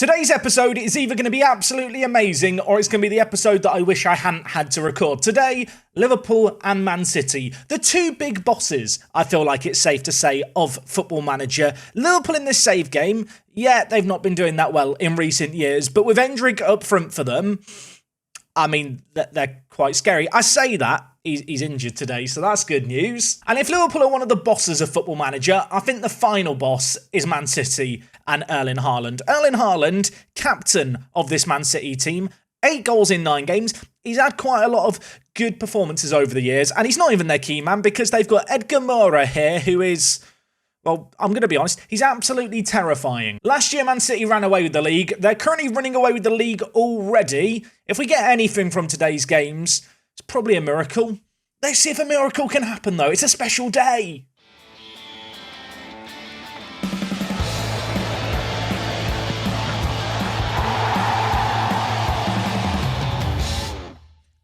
Today's episode is either going to be absolutely amazing or it's going to be the episode that I wish I hadn't had to record. Today, Liverpool and Man City, the two big bosses, I feel like it's safe to say, of Football Manager. Liverpool in this save game, yeah, they've not been doing that well in recent years, but with Endrick up front for them, I mean, they're quite scary. I say that, he's injured today, so that's good news. And if Liverpool are one of the bosses of Football Manager, I think the final boss is Man City and Erling Haaland. Erling Haaland, captain of this Man City team, 8 goals in 9 games. He's had quite a lot of good performances over the years, and he's not even their key man because they've got Edgar Moura here, who is... well, I'm going to be honest, he's absolutely terrifying. Last year, Man City ran away with the league. They're currently running away with the league already. If we get anything from today's games, it's probably a miracle. Let's see if a miracle can happen, though. It's a special day.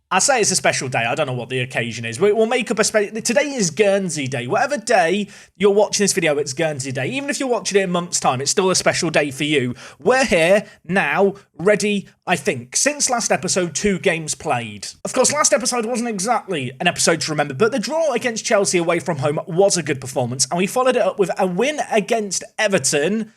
I say it's a special day. I don't know what the occasion is. We'll make up a special... Today is Guernsey Day. Whatever day you're watching this video, it's Guernsey Day. Even if you're watching it in a month's time, it's still a special day for you. We're here now, ready, I think. Since last episode, 2 games played. Of course, last episode wasn't exactly an episode to remember, but the draw against Chelsea away from home was a good performance, and we followed it up with a win against Everton.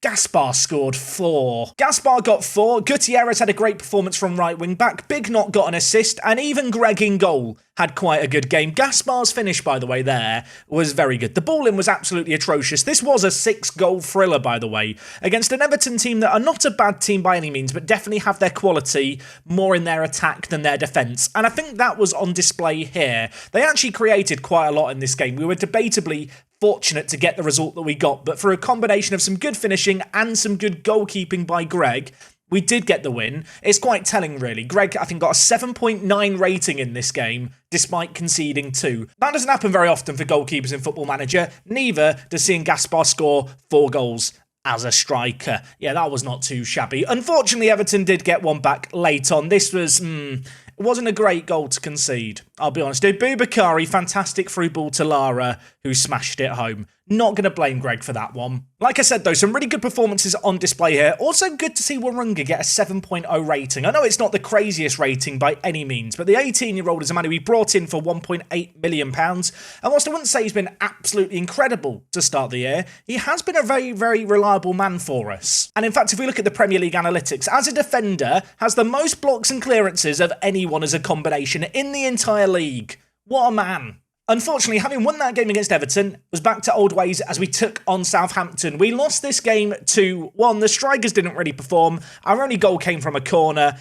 Gaspar scored 4. Gaspar got 4. Gutierrez had a great performance from right wing back. Big Knot got an assist. And even Greg in goal had quite a good game. Gaspar's finish, by the way, there was very good. The ball in was absolutely atrocious. This was a 6-goal thriller, by the way, against an Everton team that are not a bad team by any means, but definitely have their quality more in their attack than their defence. And I think that was on display here. They actually created quite a lot in this game. We were debatably fortunate to get the result that we got, but for a combination of some good finishing and some good goalkeeping by Greg, we did get the win. It's quite telling, really. Greg, I think, got a 7.9 rating in this game, despite conceding 2. That doesn't happen very often for goalkeepers in Football Manager. Neither does seeing Gaspar score 4 goals as a striker. Yeah, that was not too shabby. Unfortunately, Everton did get one back late on. This was... it wasn't a great goal to concede, I'll be honest. Boubakari, fantastic through ball to Lara, who smashed it home. Not going to blame Greg for that one. Like I said, though, some really good performances on display here. Also good to see Warunga get a 7.0 rating. I know it's not the craziest rating by any means, but the 18-year-old is a man who we brought in for £1.8 million. And whilst I wouldn't say he's been absolutely incredible to start the year, he has been a very, very reliable man for us. And in fact, if we look at the Premier League analytics, as a defender, has the most blocks and clearances of anyone as a combination in the entire league. What a man. Unfortunately, having won that game against Everton, was back to old ways as we took on Southampton. We lost this game 2-1. The strikers didn't really perform. Our only goal came from a corner.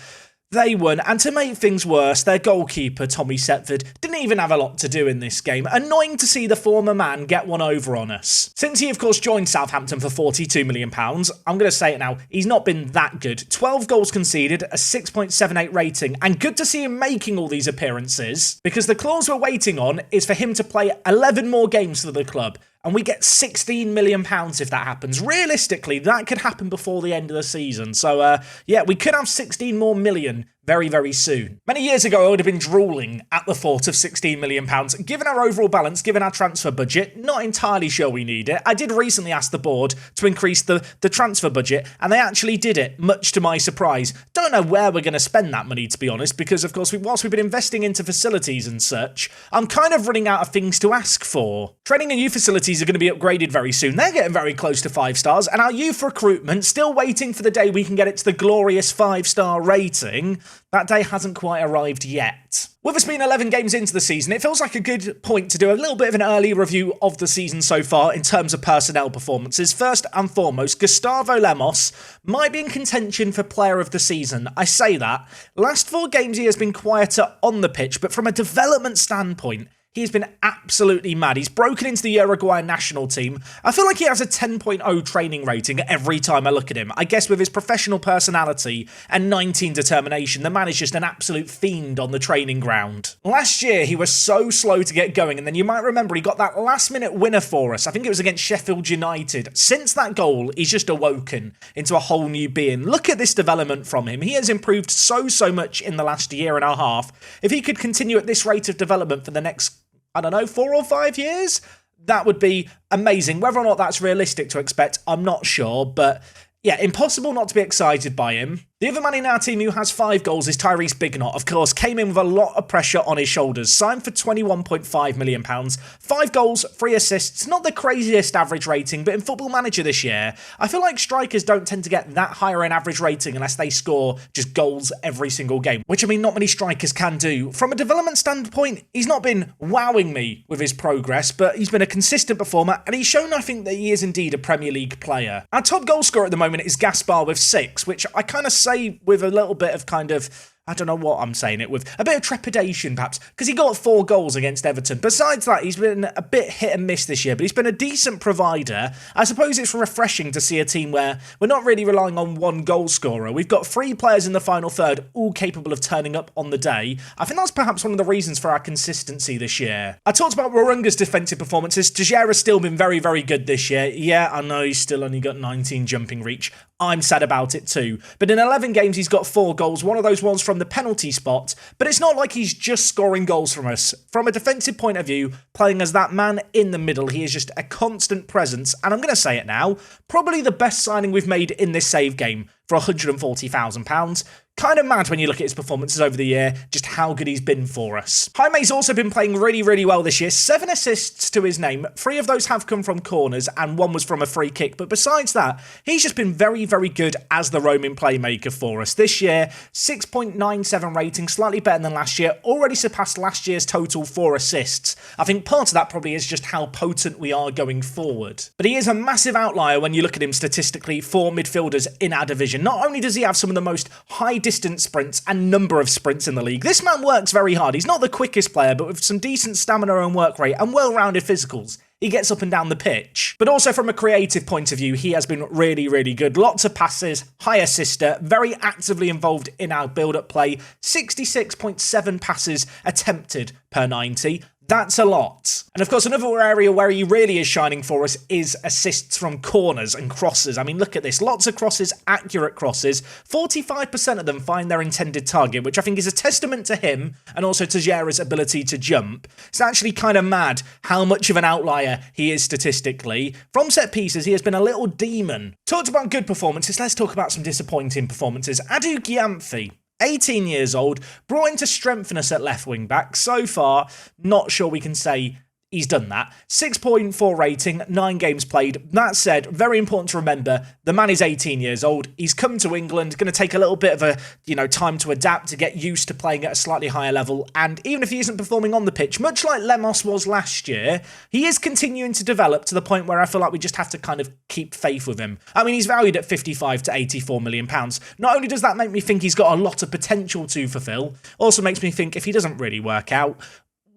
They won, and to make things worse, their goalkeeper, Tommy Setford, didn't even have a lot to do in this game. Annoying to see the former man get one over on us. Since he, of course, joined Southampton for £42 million, I'm going to say it now, he's not been that good. 12 goals conceded, a 6.78 rating, and good to see him making all these appearances, because the clause we're waiting on is for him to play 11 more games for the club. And we get £16 million if that happens. Realistically, that could happen before the end of the season. So, yeah, we could have 16 more million very, very soon. Many years ago, I would have been drooling at the thought of £16 million. Given our overall balance, given our transfer budget, not entirely sure we need it. I did recently ask the board to increase the transfer budget, and they actually did it, much to my surprise. Don't know where we're going to spend that money, to be honest, because, of course, whilst we've been investing into facilities and such, I'm kind of running out of things to ask for. Training and youth facilities are going to be upgraded very soon. They're getting very close to 5 stars, and our youth recruitment, still waiting for the day we can get it to the glorious 5-star rating. That day hasn't quite arrived yet. With us being 11 games into the season, it feels like a good point to do a little bit of an early review of the season so far in terms of personnel performances. First and foremost, Gustavo Lemos might be in contention for player of the season. I say that. Last 4 games he has been quieter on the pitch, but from a development standpoint, he's been absolutely mad. He's broken into the Uruguayan national team. I feel like he has a 10.0 training rating every time I look at him. I guess with his professional personality and 19 determination, the man is just an absolute fiend on the training ground. Last year, he was so slow to get going, and then you might remember he got that last-minute winner for us. I think it was against Sheffield United. Since that goal, he's just awoken into a whole new being. Look at this development from him. He has improved so much in the last year and a half. If he could continue at this rate of development for the next, I don't know, 4 or 5 years, that would be amazing. Whether or not that's realistic to expect, I'm not sure, but Yeah, impossible not to be excited by him. The other man in our team who has 5 goals is Tyrese Bignot. Of course, came in with a lot of pressure on his shoulders. Signed for £21.5 million. 5 goals, 3 assists. Not the craziest average rating, but in Football Manager this year, I feel like strikers don't tend to get that higher in average rating unless they score just goals every single game. Which, I mean, not many strikers can do. From a development standpoint, he's not been wowing me with his progress, but he's been a consistent performer, and he's shown, I think, that he is indeed a Premier League player. Our top goal scorer at the moment is Gaspar with 6, which I kind of say with a little bit of kind of, I don't know what I'm saying it with, a bit of trepidation perhaps, because he got 4 goals against Everton. Besides that, he's been a bit hit and miss this year, but he's been a decent provider. I suppose it's refreshing to see a team where we're not really relying on one goal scorer. We've got 3 players in the final third, all capable of turning up on the day. I think that's perhaps one of the reasons for our consistency this year. I talked about Warunga's defensive performances. Teixeira's still been very, very good this year. Yeah, I know he's still only got 19 jumping reach. I'm sad about it too. But in 11 games, he's got 4 goals, one of those ones from the penalty spot. But it's not like he's just scoring goals from us. From a defensive point of view, playing as that man in the middle, he is just a constant presence. And I'm going to say it now, probably the best signing we've made in this save game for £140,000. Kind of mad when you look at his performances over the year, just how good he's been for us. Jaime's also been playing really, really well this year. 7 assists to his name. 3 of those have come from corners and 1 was from a free kick. But besides that, he's just been very, very good as the roaming playmaker for us. This year, 6.97 rating, slightly better than last year. Already surpassed last year's total 4 assists. I think part of that probably is just how potent we are going forward. But he is a massive outlier when you look at him statistically for midfielders in our division. Not only does he have some of the most high distance sprints and number of sprints in the league, this man works very hard. He's not the quickest player, but with some decent stamina and work rate and well-rounded physicals, he gets up and down the pitch. But also from a creative point of view, he has been really, really good. Lots of passes, high assister, very actively involved in our build-up play. 66.7 passes attempted per 90. That's a lot. And of course, another area where he really is shining for us is assists from corners and crosses. I mean, look at this. Lots of crosses, accurate crosses. 45% of them find their intended target, which I think is a testament to him and also to Teixeira's ability to jump. It's actually kind of mad how much of an outlier he is statistically. From set pieces, he has been a little demon. Talked about good performances. Let's talk about some disappointing performances. Adu Gyamfi, 18 years old, brought in to strengthen us at left wing back. So far, not sure we can say he's done that. 6.4 rating, 9 games played. That said, very important to remember, the man is 18 years old. He's come to England, going to take a little bit of a, time to adapt, to get used to playing at a slightly higher level. And even if he isn't performing on the pitch, much like Lemos was last year, he is continuing to develop to the point where I feel like we just have to kind of keep faith with him. I mean, he's valued at 55 to 84 million pounds. Not only does that make me think he's got a lot of potential to fulfill, also makes me think if he doesn't really work out,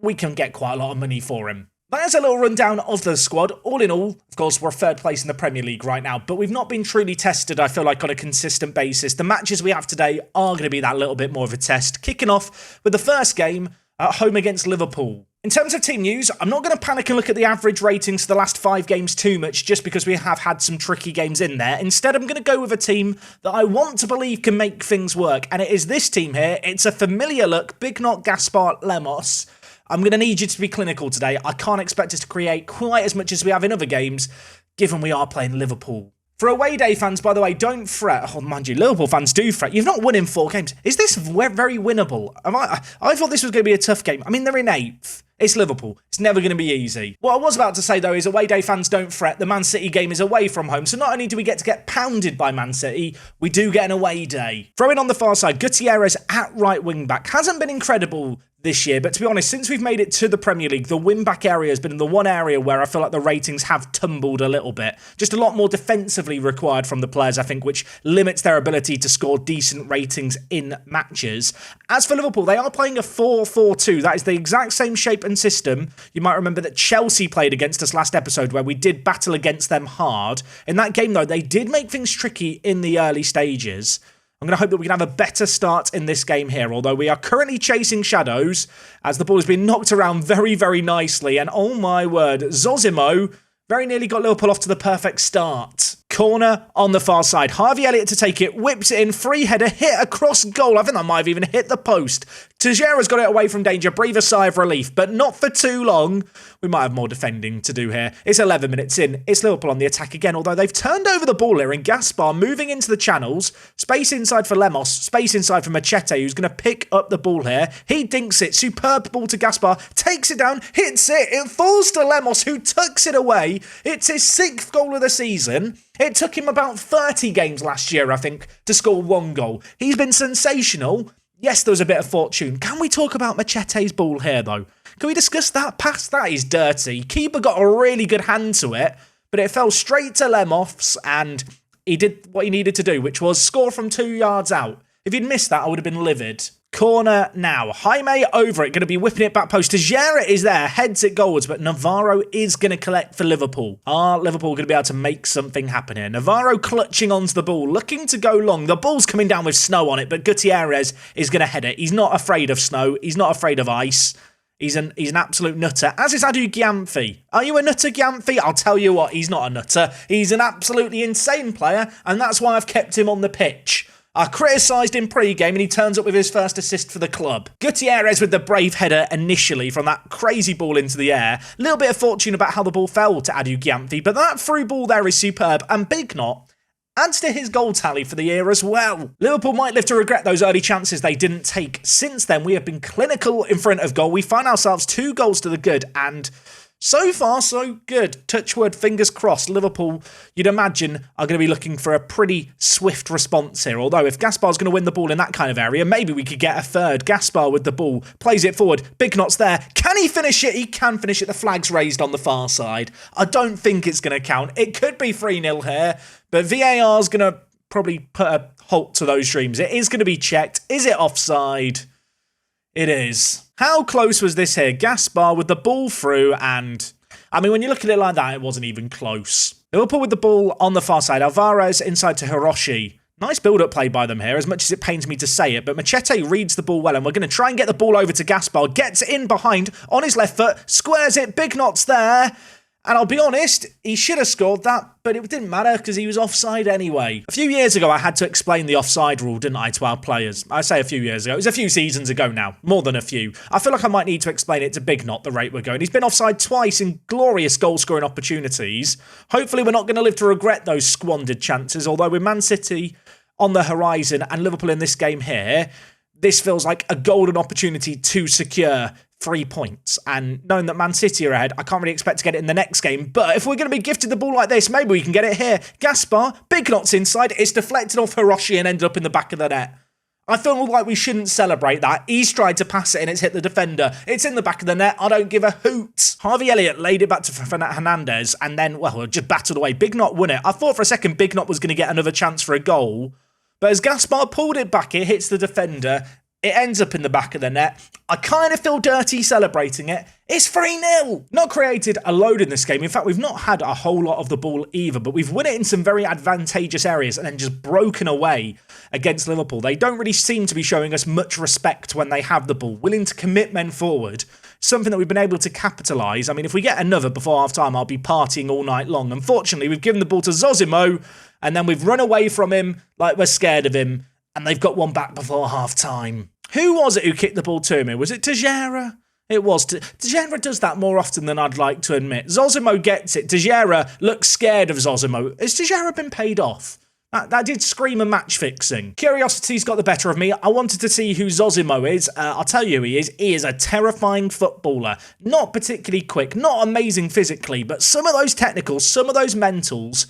we can get quite a lot of money for him. That is a little rundown of the squad. All in all, of course, we're 3rd place in the Premier League right now, but we've not been truly tested, I feel like, on a consistent basis. The matches we have today are going to be that little bit more of a test. Kicking off with the first game at home against Liverpool. In terms of team news, I'm not going to panic and look at the average ratings for the last 5 games too much just because we have had some tricky games in there. Instead, I'm going to go with a team that I want to believe can make things work, and it is this team here. It's a familiar look, Bignot, Gaspar, Lemos. I'm going to need you to be clinical today. I can't expect us to create quite as much as we have in other games, given we are playing Liverpool. For away day fans, by the way, don't fret. Oh, mind you, Liverpool fans do fret. You've not won in 4 games. Is this very winnable? I thought this was going to be a tough game. I mean, they're in 8th. It's Liverpool. It's never going to be easy. What I was about to say, though, is away day fans don't fret. The Man City game is away from home. So not only do we get pounded by Man City, we do get an away day. Throwing on the far side, Gutierrez at right wing back. Hasn't been incredible this year, but to be honest, since we've made it to the Premier League, the win-back area has been the one area where I feel like the ratings have tumbled a little bit. Just a lot more defensively required from the players, I think, which limits their ability to score decent ratings in matches. As for Liverpool, they are playing a 4-4-2. That is the exact same shape and system. You might remember that Chelsea played against us last episode where we did battle against them hard. In that game, though, they did make things tricky in the early stages. I'm going to hope that we can have a better start in this game here, although we are currently chasing shadows as the ball has been knocked around very, very nicely. And oh my word, Zosimo very nearly got Liverpool off to the perfect start. Corner on the far side. Harvey Elliott to take it, whips it in, free header, hit across goal. I think that might have even hit the post. Tejera's got it away from danger, breathe a sigh of relief, but not for too long. We might have more defending to do here. It's 11 minutes in. It's Liverpool on the attack again, although they've turned over the ball here, and Gaspar moving into the channels. Space inside for Lemos, space inside for Machete, who's going to pick up the ball here. He dinks it. Superb ball to Gaspar, takes it down, hits it. It falls to Lemos, who tucks it away. It's his 6th goal of the season. It took him about 30 games last year, I think, to score 1 goal. He's been sensational. Yes, there was a bit of fortune. Can we talk about Machete's ball here, though? Can we discuss that pass? That is dirty. Keeper got a really good hand to it, but it fell straight to Lemos, and he did what he needed to do, which was score from 2 yards out. If he'd missed that, I would have been livid. Corner now. Jaime over it, going to be whipping it back post. Tejera is there, heads it goals, but Navarro is going to collect for Liverpool. Are Liverpool going to be able to make something happen here? Navarro clutching onto the ball, looking to go long. The ball's coming down with snow on it, but Gutierrez is going to head it. He's not afraid of snow. He's not afraid of ice. He's an absolute nutter, as is Adu Gyamfi. Are you a nutter, Gyamfi? I'll tell you what, he's not a nutter. He's an absolutely insane player, and that's why I've kept him on the pitch. I criticised him pre-game and he turns up with his first assist for the club. Gutierrez with the brave header initially from that crazy ball into the air. A little bit of fortune about how the ball fell to Adu Gyamfi, but that through ball there is superb, and Big Knot adds to his goal tally for the year as well. Liverpool might live to regret those early chances they didn't take. Since then, we have been clinical in front of goal. We find ourselves 2 goals to the good, and so far, so good. Touch wood, fingers crossed. Liverpool, you'd imagine, are going to be looking for a pretty swift response here. Although, if Gaspar's going to win the ball in that kind of area, maybe we could get a third. Gaspar with the ball, plays it forward. Big Knot's there. Can he finish it? He can finish it. The flag's raised on the far side. I don't think it's going to count. It could be 3-0 here, but VAR's going to probably put a halt to those dreams. It is going to be checked. Is it offside? It is. How close was this here? Gaspar with the ball through, and I mean, when you look at it like that, it wasn't even close. Liverpool with the ball on the far side. Alvarez inside to Hiroshi. Nice build-up play by them here, as much as it pains me to say it, but Machete reads the ball well, and we're going to try and get the ball over to Gaspar. Gets in behind on his left foot, squares it, Big Knot's there. And I'll be honest, he should have scored that, but it didn't matter because he was offside anyway. A few years ago, I had to explain the offside rule, didn't I, to our players? I say a few years ago. It was a few seasons ago now. More than a few. I feel like I might need to explain it to Big Knot, the rate we're going. He's been offside twice in glorious goal-scoring opportunities. Hopefully, we're not going to live to regret those squandered chances, although with Man City on the horizon and Liverpool in this game here, this feels like a golden opportunity to secure 3 points, and knowing that Man City are ahead, I can't really expect to get it in the next game, but if we're going to be gifted the ball like this, maybe we can get it here. Gaspar, Big Knot's inside, it's deflected off Hiroshi and ended up in the back of the net. I feel like we shouldn't celebrate that. He's tried to pass it and it's hit the defender. It's in the back of the net. I don't give a hoot. Harvey Elliott laid it back to Hernandez and then, well, just battled away. Big Knot won it. I thought for a second Big Knot was going to get another chance for a goal, but as Gaspar pulled it back, it hits the defender. It ends up in the back of the net. I kind of feel dirty celebrating it. It's 3-0. Not created a load in this game. In fact, we've not had a whole lot of the ball either, but we've won it in some very advantageous areas and then just broken away against Liverpool. They don't really seem to be showing us much respect when they have the ball, willing to commit men forward, something that we've been able to capitalise. I mean, if we get another before half-time, I'll be partying all night long. Unfortunately, we've given the ball to Zosimo, and then we've run away from him like we're scared of him, and they've got one back before half-time. Who was it who kicked the ball to me? Was it Tejera? It was. Tejera does that more often than I'd like to admit. Zosimo gets it. Tejera looks scared of Zosimo. Has Tejera been paid off? That did scream a match fixing. Curiosity's got the better of me. I wanted to see who Zosimo is. I'll tell you who he is. He is a terrifying footballer. Not particularly quick, not amazing physically, but some of those technicals, some of those mentals,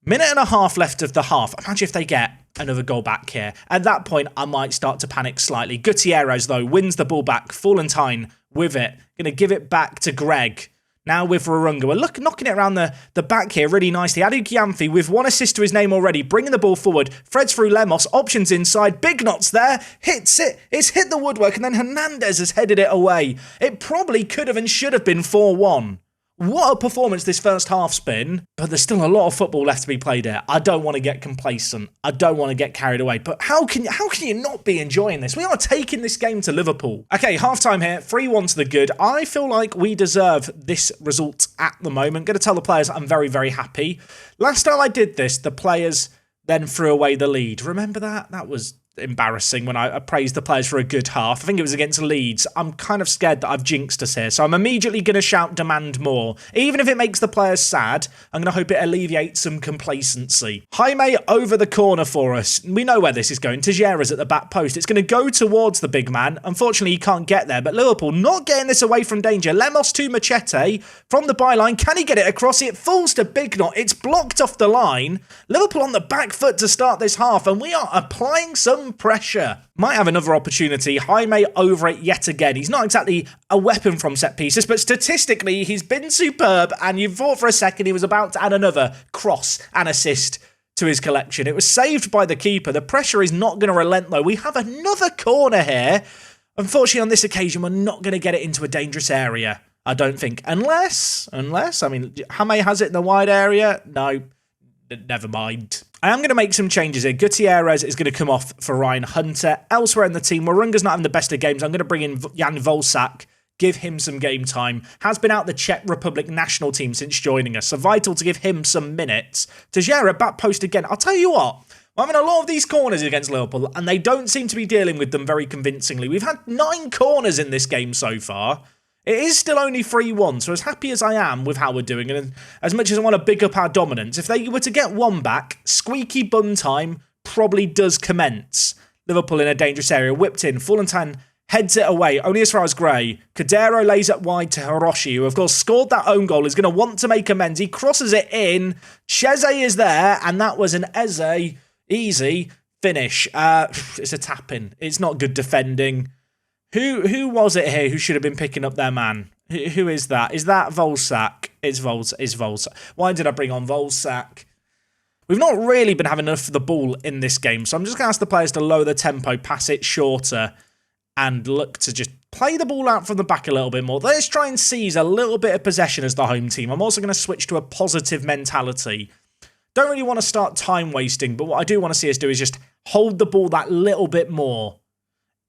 minute and a half left of the half. Imagine if they get another goal back here. At that point, I might start to panic slightly. Gutierrez, though, wins the ball back. Fullentine with it. Going to give it back to Greg. Now with Rarunga. We're knocking it around the back here really nicely. Adu Gyamfi with 1 assist to his name already. Bringing the ball forward. Threads through Lemos. Options inside. Big Knot's there. Hits it. It's hit the woodwork. And then Hernandez has headed it away. It probably could have and should have been 4-1. What a performance this first half's been, but there's still a lot of football left to be played here. I don't want to get complacent. I don't want to get carried away, but how can you not be enjoying this? We are taking this game to Liverpool. Okay, half-time here, 3-1 to the good. I feel like we deserve this result at the moment. Going to tell the players I'm very, very happy. Last time I did this, the players then threw away the lead. Remember that? That was embarrassing when I praised the players for a good half. I think it was against Leeds. I'm kind of scared that I've jinxed us here, so I'm immediately going to shout demand more. Even if it makes the players sad, I'm going to hope it alleviates some complacency. Jaime over the corner for us. We know where this is going. Tejera's at the back post. It's going to go towards the big man. Unfortunately, he can't get there, but Liverpool not getting this away from danger. Lemos to Machete from the byline. Can he get it across? It falls to Bignot. It's blocked off the line. Liverpool on the back foot to start this half, and we are applying some pressure. Might have another opportunity. Jaime over it yet again. He's not exactly a weapon from set pieces, but statistically, he's been superb, and you thought for a second he was about to add another cross and assist to his collection. It was saved by the keeper. The pressure is not going to relent, though. We have another corner here. Unfortunately, on this occasion, we're not going to get it into a dangerous area, I don't think. Unless, I mean, Jaime has it in the wide area. No, never mind. I am going to make some changes here. Gutierrez is going to come off for Ryan Hunter. Elsewhere in the team, Warunga's not having the best of games. I'm going to bring in Jan Volsak, give him some game time. Has been out the Czech Republic national team since joining us, so vital to give him some minutes. Tejera back post again. I'll tell you what, we're having a lot of these corners against Liverpool, and they don't seem to be dealing with them very convincingly. We've had 9 corners in this game so far. It is still only 3-1, so as happy as I am with how we're doing, and as much as I want to big up our dominance, if they were to get one back, squeaky bum time probably does commence. Liverpool in a dangerous area, whipped in, Fullentan heads it away, only as far as Gray. Cordero lays it wide to Hiroshi, who of course scored that own goal, is going to want to make amends. He crosses it in, Cheze is there, and that was an Eze easy finish. It's a tap-in, it's not good defending. Who was it here who should have been picking up their man? Who is that? Is that Volsak? It's Volsak. Why did I bring on Volsak? We've not really been having enough of the ball in this game, so I'm just going to ask the players to lower the tempo, pass it shorter, and look to just play the ball out from the back a little bit more. Let's try and seize a little bit of possession as the home team. I'm also going to switch to a positive mentality. Don't really want to start time wasting, but what I do want to see us do is just hold the ball that little bit more.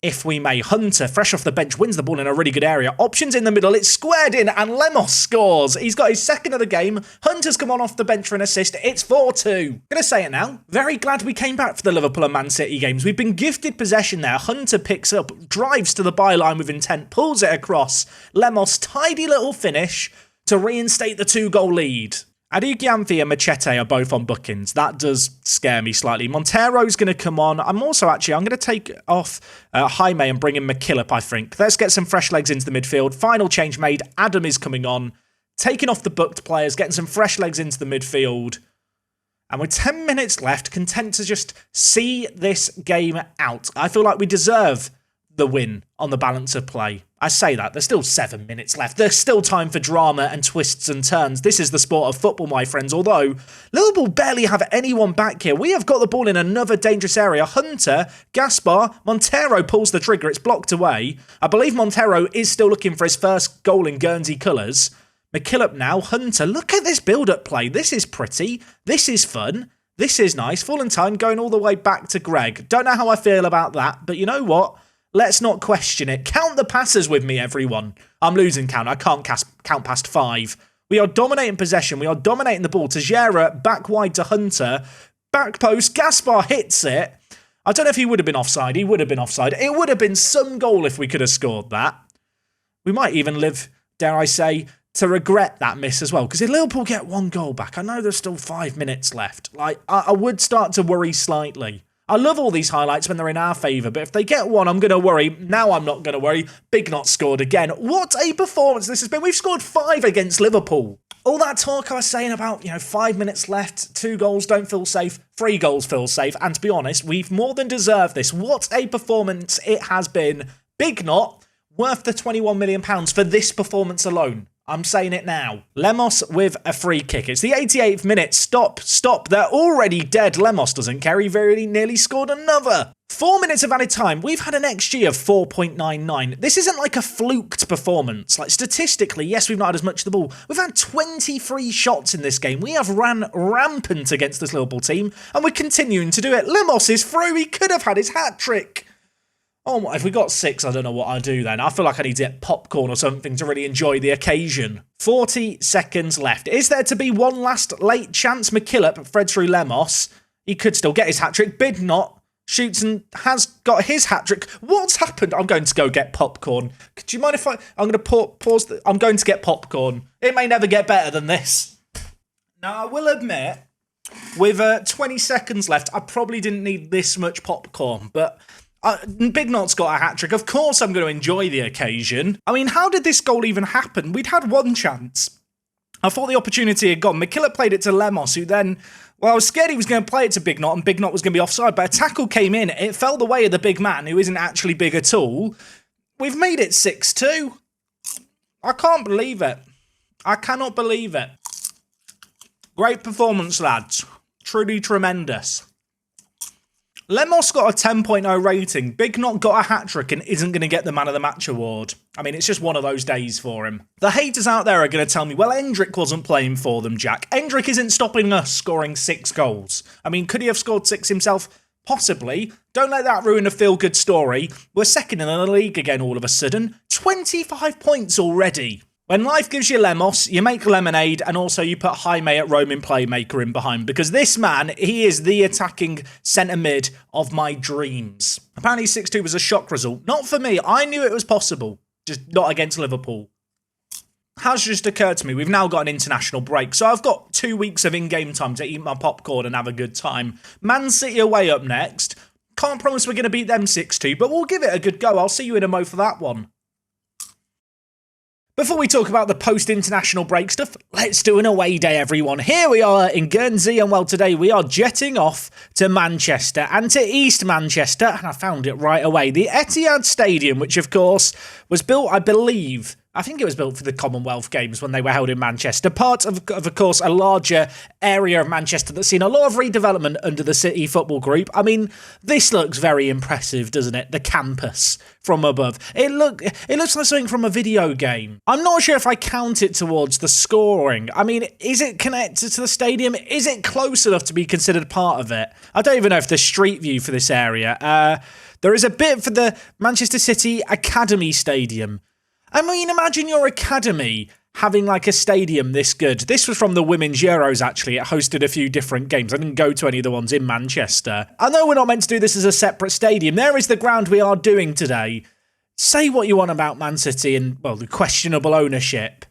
If we may. Hunter, fresh off the bench, wins the ball in a really good area. Options in the middle, it's squared in, and Lemos scores. He's got his second of the game. Hunter's come on off the bench for an assist. It's 4-2. Gonna say it now. Very glad we came back for the Liverpool and Man City games. We've been gifted possession there. Hunter picks up, drives to the byline with intent, pulls it across. Lemos, tidy little finish to reinstate the 2-goal lead. Adugianfi and Machete are both on bookings. That does scare me slightly. Montero's going to come on. I'm going to take off Jaime and bring in McKillop, I think. Let's get some fresh legs into the midfield. Final change made. Adam is coming on. Taking off the booked players, getting some fresh legs into the midfield. And with 10 minutes left, content to just see this game out. I feel like we deserve the win on the balance of play. I say that, there's still 7 minutes left. There's still time for drama and twists and turns. This is the sport of football, my friends, although Liverpool barely have anyone back here. We have got the ball in another dangerous area. Hunter, Gaspar, Montero pulls the trigger. It's blocked away. I believe Montero is still looking for his first goal in Guernsey colours. McKillop now, Hunter. Look at this build-up play. This is pretty. This is fun. This is nice. Fullentan going all the way back to Greg. Don't know how I feel about that, but you know what? Let's not question it. Count the passes with me, everyone. I'm losing count. I can't count past 5. We are dominating possession. We are dominating the ball. Tejera back wide to Hunter. Back post. Gaspar hits it. I don't know if he would have been offside. He would have been offside. It would have been some goal if we could have scored that. We might even live, dare I say, to regret that miss as well. Because if Liverpool get 1 goal back, I know there's still 5 minutes left. Like, I would start to worry slightly. I love all these highlights when they're in our favour, but if they get 1, I'm going to worry. Now I'm not going to worry. Bignot scored again. What a performance this has been. We've scored 5 against Liverpool. All that talk I was saying about, 5 minutes left, 2 goals don't feel safe, 3 goals feel safe, and to be honest, we've more than deserved this. What a performance it has been. Bignot, worth the £21 million for this performance alone. I'm saying it now. Lemos with a free kick. It's the 88th minute. Stop. They're already dead. Lemos doesn't care. He very nearly scored another. 4 minutes of added time. We've had an XG of 4.99. This isn't like a fluked performance. Like, statistically, yes, we've not had as much of the ball. We've had 23 shots in this game. We have ran rampant against this Liverpool team, and we're continuing to do it. Lemos is through. He could have had his hat-trick. Oh, if we got 6, I don't know what I'd do then. I feel like I need to get popcorn or something to really enjoy the occasion. 40 seconds left. Is there to be one last late chance? McKillop threads through Lemos. He could still get his hat-trick. Bidnot shoots and has got his hat-trick. What's happened? I'm going to go get popcorn. Do you mind if I'm going to pause? I'm going to get popcorn. It may never get better than this. Now, I will admit, with 20 seconds left, I probably didn't need this much popcorn, but Bignot's got a hat-trick. Of course I'm going to enjoy the occasion. I mean, how did this goal even happen? We'd had one chance. I thought the opportunity had gone. McKillop played it to Lemos, who then... Well, I was scared he was going to play it to Bignot, and Bignot was going to be offside, but a tackle came in. It fell the way of the big man, who isn't actually big at all. We've made it 6-2. I can't believe it. I cannot believe it. Great performance, lads. Truly tremendous. Lemos got a 10.0 rating. Bignot got a hat-trick and isn't going to get the Man of the Match award. I mean, it's just one of those days for him. The haters out there are going to tell me, well, Endrick wasn't playing for them, Jack. Endrick isn't stopping us scoring 6 goals. I mean, could he have scored 6 himself? Possibly. Don't let that ruin a feel-good story. We're second in the league again all of a sudden. 25 points already. When life gives you Lemos, you make lemonade, and also you put Jaime at Roman Playmaker in behind, because this man, he is the attacking centre mid of my dreams. Apparently 6-2 was a shock result. Not for me. I knew it was possible, just not against Liverpool. Has just occurred to me, we've now got an international break, so I've got 2 weeks of in-game time to eat my popcorn and have a good time. Man City away up next. Can't promise we're going to beat them 6-2, but we'll give it a good go. I'll see you in a mo for that one. Before we talk about the post-international break stuff, let's do an away day, everyone. Here we are in Guernsey, and well, today we are jetting off to Manchester and to East Manchester, and I found it right away. The Etihad Stadium, which of course was built, I think it was built for the Commonwealth Games when they were held in Manchester. Part of course, a larger area of Manchester that's seen a lot of redevelopment under the City Football Group. I mean, this looks very impressive, doesn't it? The campus from above. It looks like something from a video game. I'm not sure if I count it towards the scoring. I mean, is it connected to the stadium? Is it close enough to be considered part of it? I don't even know if there's street view for this area. There is a bit for the Manchester City Academy Stadium. I mean, imagine your academy having like a stadium this good. This was from the Women's Euros, actually. It hosted a few different games. I didn't go to any of the ones in Manchester. I know we're not meant to do this as a separate stadium. There is the ground we are doing today. Say what you want about Man City and, well, the questionable ownership.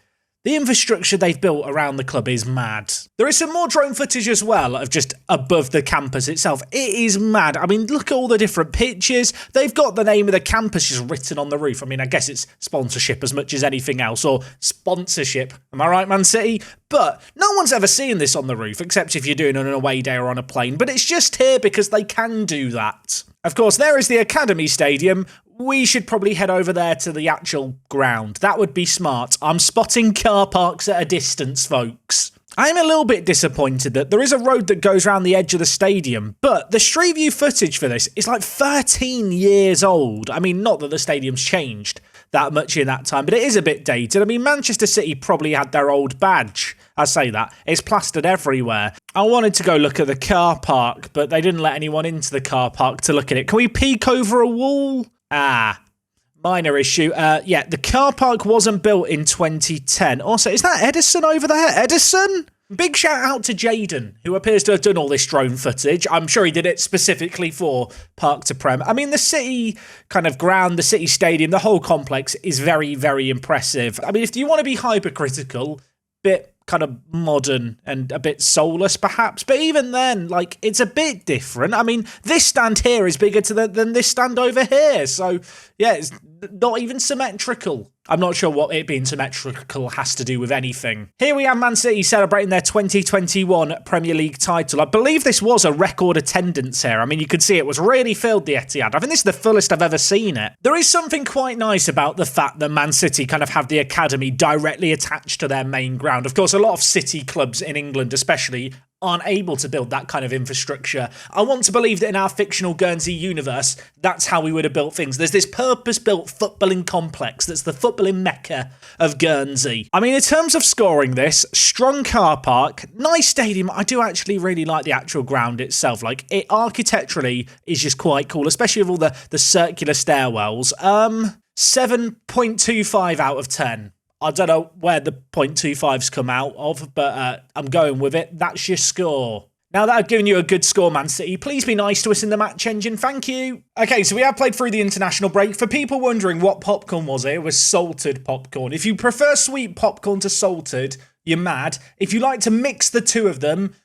The infrastructure they've built around the club is mad. There is some more drone footage as well of just above the campus itself. It is mad. I mean, look at all the different pitches. They've got the name of the campus just written on the roof. I mean, I guess it's sponsorship as much as anything else, or sponsorship. Am I right, Man City? But no one's ever seen this on the roof, except if you're doing it on an away day or on a plane. But it's just here because they can do that. Of course, there is the Academy Stadium. We should probably head over there to the actual ground. That would be smart. I'm spotting car parks at a distance, folks. I'm a little bit disappointed that there is a road that goes around the edge of the stadium, but the street view footage for this is like 13 years old. I mean, not that the stadium's changed that much in that time, but it is a bit dated. I mean, Manchester City probably had their old badge. I say that. It's plastered everywhere. I wanted to go look at the car park, but they didn't let anyone into the car park to look at it. Can we peek over a wall? Minor issue. Yeah, the car park wasn't built in 2010. Also, is that Edison over there? Edison? Big shout out to Jaden, who appears to have done all this drone footage. I'm sure he did it specifically for Park to Prem. I mean, the City kind of ground, the City Stadium, the whole complex is very, very impressive. I mean, if you want to be hypercritical, bit kind of modern and a bit soulless perhaps, but even then, like, it's a bit different. I mean, this stand here is bigger than this stand over here, so yeah, it's not even symmetrical. I'm not sure what it being symmetrical has to do with anything. Here we have Man City celebrating their 2021 Premier League title. I believe this was a record attendance here. I mean, you could see it was really filled, the Etihad. I think this is the fullest I've ever seen it. There is something quite nice about the fact that Man City kind of have the academy directly attached to their main ground. Of course, a lot of city clubs in England especially aren't able to build that kind of infrastructure. I want to believe that in our fictional Guernsey universe, that's how we would have built things. There's this purpose-built footballing complex that's the footballing mecca of Guernsey. I mean, in terms of scoring this, strong car park, nice stadium. I do actually really like the actual ground itself. Like, it architecturally is just quite cool, especially with all the circular stairwells. 7.25 out of 10. I don't know where the 0.25s come out of, but I'm going with it. That's your score. Now that I've given you a good score, Man City, please be nice to us in the match engine. Thank you. Okay, so we have played through the international break. For people wondering what popcorn was, it was salted popcorn. If you prefer sweet popcorn to salted, you're mad. If you like to mix the two of them,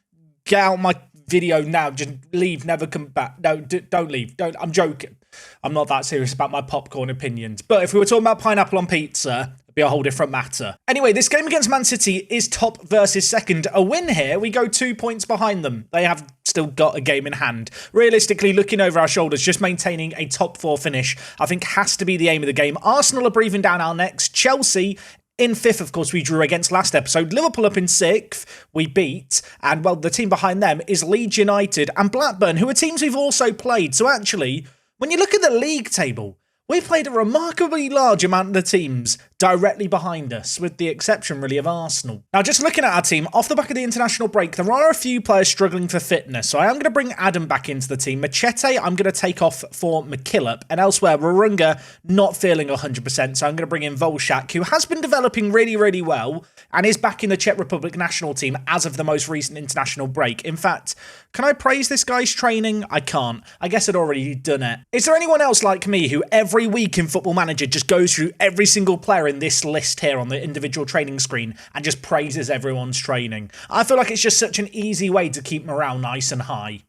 get out my video now. Just leave, never come back. No, don't leave. I'm joking. I'm not that serious about my popcorn opinions. But if we were talking about pineapple on pizza, be a whole different matter. Anyway, this game against Man City is top versus second. A win here, we go 2 points behind them. They have still got a game in hand. Realistically, looking over our shoulders, just maintaining a top 4 finish, I think has to be the aim of the game. Arsenal are breathing down our necks. Chelsea in 5th, of course, we drew against last episode. Liverpool up in 6th, we beat. And, well, the team behind them is Leeds United and Blackburn, who are teams we've also played. So, actually, when you look at the league table, we played a remarkably large amount of the teams directly behind us, with the exception, really, of Arsenal. Now, just looking at our team, off the back of the international break, there are a few players struggling for fitness, so I am going to bring Addons back into the team. Machete, I'm going to take off for McKillop, and elsewhere, Warunga not feeling 100%, so I'm going to bring in Volshak, who has been developing really, really well, and is back in the Czech Republic national team as of the most recent international break. In fact, can I praise this guy's training? I can't. I guess I'd already done it. Is there anyone else like me who every week in Football Manager just goes through every single player in this list here on the individual training screen and just praises everyone's training? I feel like it's just such an easy way to keep morale nice and high.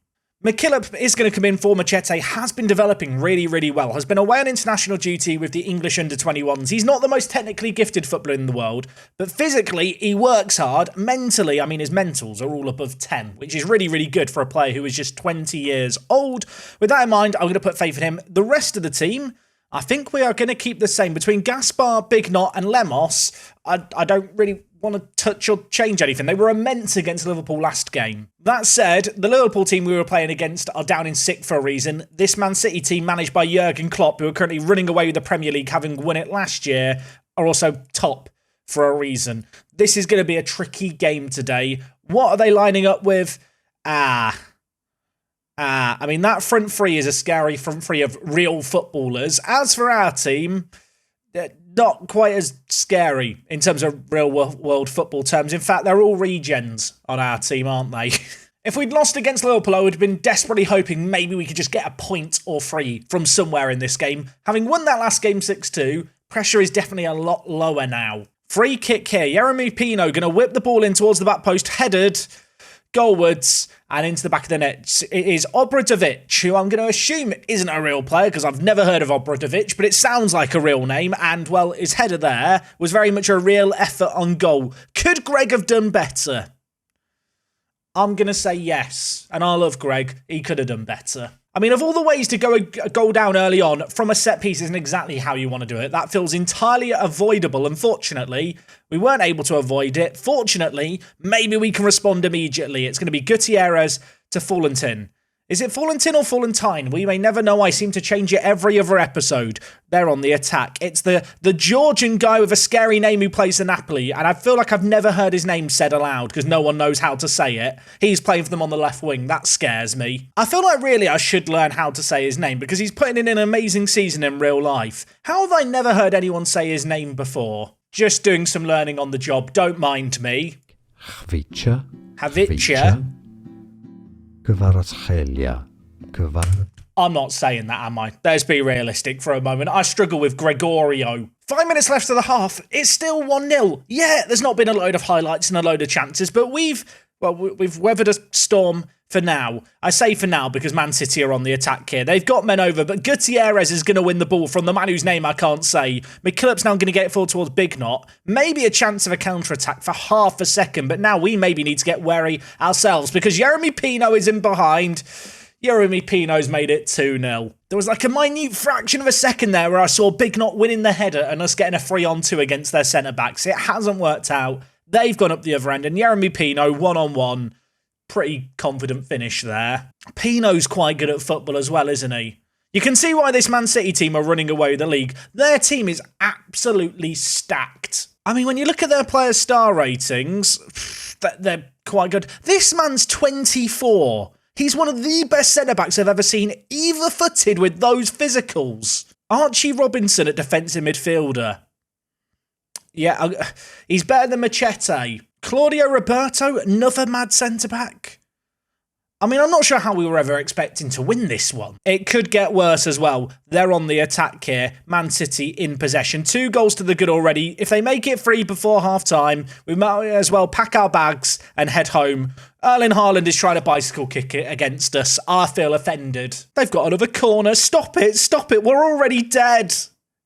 McKillop is going to come in for Machete, has been developing really, really well, has been away on international duty with the English under-21s. He's not the most technically gifted footballer in the world, but physically he works hard. Mentally, I mean, his mentals are all above 10, which is really, really good for a player who is just 20 years old. With that in mind, I'm going to put faith in him. The rest of the team, I think we are going to keep the same. Between Gaspar, Big Knot and Lemos, I don't really want to touch or change anything. They were immense against Liverpool last game. That said, the Liverpool team we were playing against are down in 6th for a reason. This Man City team, managed by Jurgen Klopp, who are currently running away with the Premier League, having won it last year, are also top for a reason. This is going to be a tricky game today. What are they lining up with? I mean, that front three is a scary front three of real footballers. As for our team, they're not quite as scary in terms of real world football terms. In fact, they're all regens on our team, aren't they? If we'd lost against Liverpool, I would have been desperately hoping maybe we could just get a point or 3 from somewhere in this game. Having won that last game 6-2, pressure is definitely a lot lower now. Free kick here. Yeremy Pino going to whip the ball in towards the back post, headed goalwards and into the back of the net. It is Obradovic, who I'm going to assume isn't a real player because I've never heard of Obradovic, but it sounds like a real name. And, well, his header there was very much a real effort on goal. Could Greg have done better? I'm going to say yes. And I love Greg. He could have done better. I mean, of all the ways to go a goal down early on from a set piece isn't exactly how you want to do it. That feels entirely avoidable. Unfortunately, we weren't able to avoid it. Fortunately, maybe we can respond immediately. It's going to be Gutierrez to Fullentin. Is it Fullentin or Fullentine? We may never know. I seem to change it every other episode. They're on the attack. It's the Georgian guy with a scary name who plays for Napoli, and I feel like I've never heard his name said aloud because no one knows how to say it. He's playing for them on the left wing. That scares me. I feel like really I should learn how to say his name because he's putting in an amazing season in real life. How have I never heard anyone say his name before? Just doing some learning on the job. Don't mind me. Havitcha. I'm not saying that, am I? Let's be realistic for a moment. I struggle with Gregorio. 5 minutes left of the half. It's still 1-0. Yeah, there's not been a load of highlights and a load of chances, but we've weathered a storm For now. I say for now because Man City are on the attack here. They've got men over, but Gutierrez is going to win the ball from the man whose name I can't say. McKillop's now going to get it forward towards Big Knot. Maybe a chance of a counter-attack for half a second, but now we maybe need to get wary ourselves because Jeremy Pino is in behind. Jeremy Pino's made it 2-0. There was like a minute fraction of a second there where I saw Big Knot winning the header and us getting a 3-on-2 against their centre-backs. It hasn't worked out. They've gone up the other end, and Jeremy Pino, 1-on-1. Pretty confident finish there. Pino's quite good at football as well, isn't he? You can see why this Man City team are running away with the league. Their team is absolutely stacked. I mean, when you look at their player star ratings, they're quite good. This man's 24. He's one of the best centre-backs I've ever seen, either-footed with those physicals. Archie Robinson at defensive midfielder. Yeah, he's better than Machete. Claudio Roberto, another mad centre-back. I mean, I'm not sure how we were ever expecting to win this one. It could get worse as well. They're on the attack here. Man City in possession. 2 goals to the good already. If they make it 3 before half-time, we might as well pack our bags and head home. Erling Haaland is trying to bicycle kick it against us. I feel offended. They've got another corner. Stop it, stop it. We're already dead.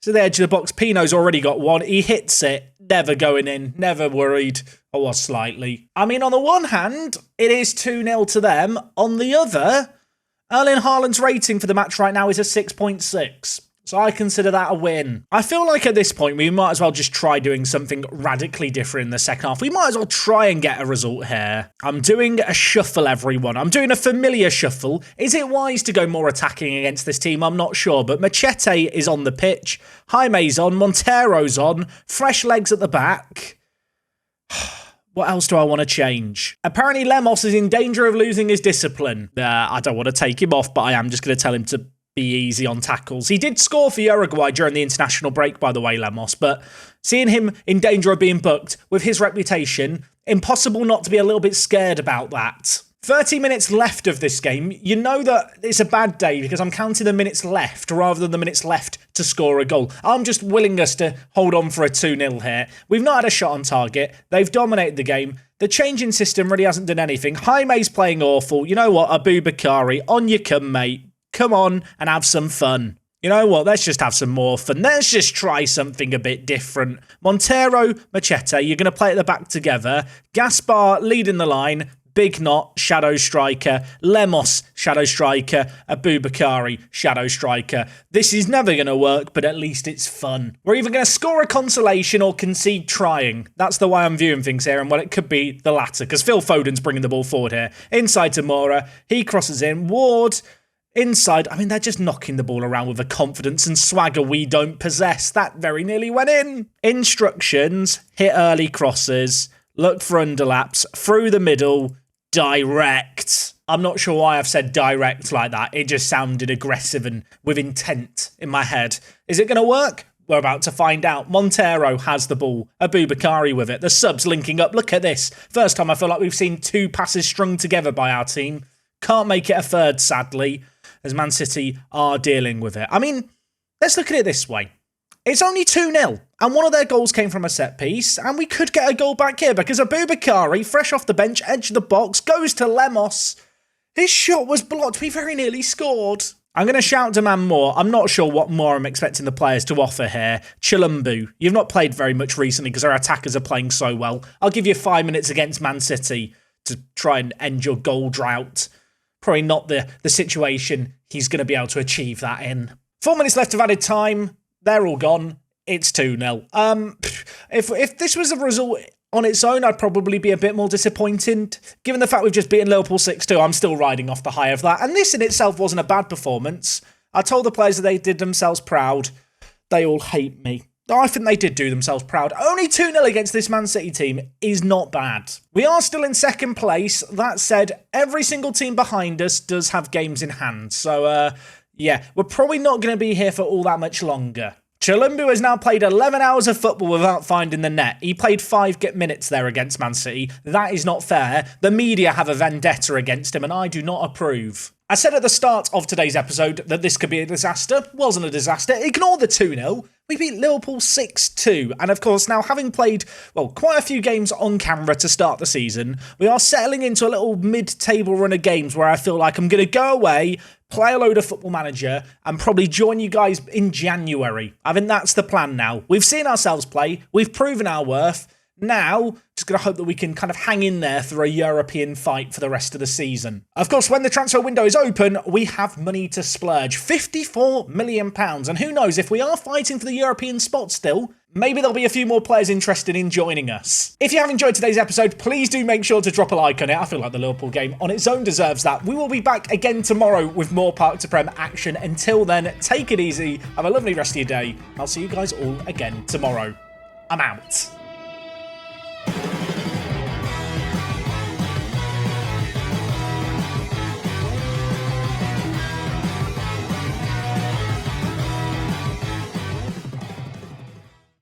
To the edge of the box. Pino's already got one. He hits it. Never going in. Never worried. I was slightly. I mean, on the one hand, it is 2-0 to them. On the other, Erling Haaland's rating for the match right now is a 6.6. So I consider that a win. I feel like at this point, we might as well just try doing something radically different in the second half. We might as well try and get a result here. I'm doing a shuffle, everyone. I'm doing a familiar shuffle. Is it wise to go more attacking against this team? I'm not sure, but Machete is on the pitch. Jaime's on. Montero's on. Fresh legs at the back. What else do I want to change? Apparently Lemos is in danger of losing his discipline. I don't want to take him off, but I am just going to tell him to be easy on tackles. He did score for Uruguay during the international break, by the way, Lemos, but seeing him in danger of being booked with his reputation, impossible not to be a little bit scared about that. 30 minutes left of this game. You know that it's a bad day because I'm counting the minutes left rather than the minutes left to score a goal. I'm just willing us to hold on for a 2-0 here. We've not had a shot on target. They've dominated the game. The changing system really hasn't done anything. Jaime's playing awful. You know what? Aboubakari, on you come, mate. Come on and have some fun. You know what? Let's just have some more fun. Let's just try something a bit different. Montero, Machete, you're going to play at the back together. Gaspar leading the line. Big Knot, shadow striker. Lemos, shadow striker. Aboubakari, shadow striker. This is never going to work, but at least it's fun. We're either going to score a consolation or concede trying. That's the way I'm viewing things here, and well, it could be the latter, because Phil Foden's bringing the ball forward here. Inside to Moura. He crosses in. Ward, inside. I mean, they're just knocking the ball around with a confidence and swagger we don't possess. That very nearly went in. Instructions, hit early crosses, look for underlaps, through the middle, direct. I'm not sure why I've said direct like that. It just sounded aggressive and with intent in my head. Is it going to work? We're about to find out. Montero has the ball. Aboubakari with it. The subs linking up. Look at this. First time I feel like we've seen 2 passes strung together by our team. Can't make it a third, sadly, as Man City are dealing with it. I mean, let's look at it this way. It's only 2-0, and one of their goals came from a set piece, and we could get a goal back here because Aboubakari, fresh off the bench, edge of the box, goes to Lemos. His shot was blocked. We very nearly scored. I'm going to shout to man more. I'm not sure what more I'm expecting the players to offer here. Chilumbu, you've not played very much recently because our attackers are playing so well. I'll give you 5 minutes against Man City to try and end your goal drought. Probably not the situation he's going to be able to achieve that in. 4 minutes left of added time. They're all gone. It's 2-0. If this was a result on its own, I'd probably be a bit more disappointed. Given the fact we've just beaten Liverpool 6-2, I'm still riding off the high of that. And this in itself wasn't a bad performance. I told the players that they did themselves proud. They all hate me. I think they did do themselves proud. Only 2-0 against this Man City team is not bad. We are still in second place. That said, every single team behind us does have games in hand. So, yeah, we're probably not going to be here for all that much longer. Chilumbu has now played 11 hours of football without finding the net. He played 5 minutes there against Man City. That is not fair. The media have a vendetta against him, and I do not approve. I said at the start of today's episode that this could be a disaster. Wasn't a disaster. Ignore the 2-0. We beat Liverpool 6-2. And of course, now having played, well, quite a few games on camera to start the season, we are settling into a little mid-table run of games where I feel like I'm going to go away, play a load of Football Manager, and probably join you guys in January. I think that's the plan now. We've seen ourselves play. We've proven our worth. Now, just going to hope that we can kind of hang in there through a European fight for the rest of the season. Of course, when the transfer window is open, we have money to splurge. £54 million. And who knows, if we are fighting for the European spot still, maybe there'll be a few more players interested in joining us. If you have enjoyed today's episode, please do make sure to drop a like on it. I feel like the Liverpool game on its own deserves that. We will be back again tomorrow with more Park to Prem action. Until then, take it easy. Have a lovely rest of your day. I'll see you guys all again tomorrow. I'm out.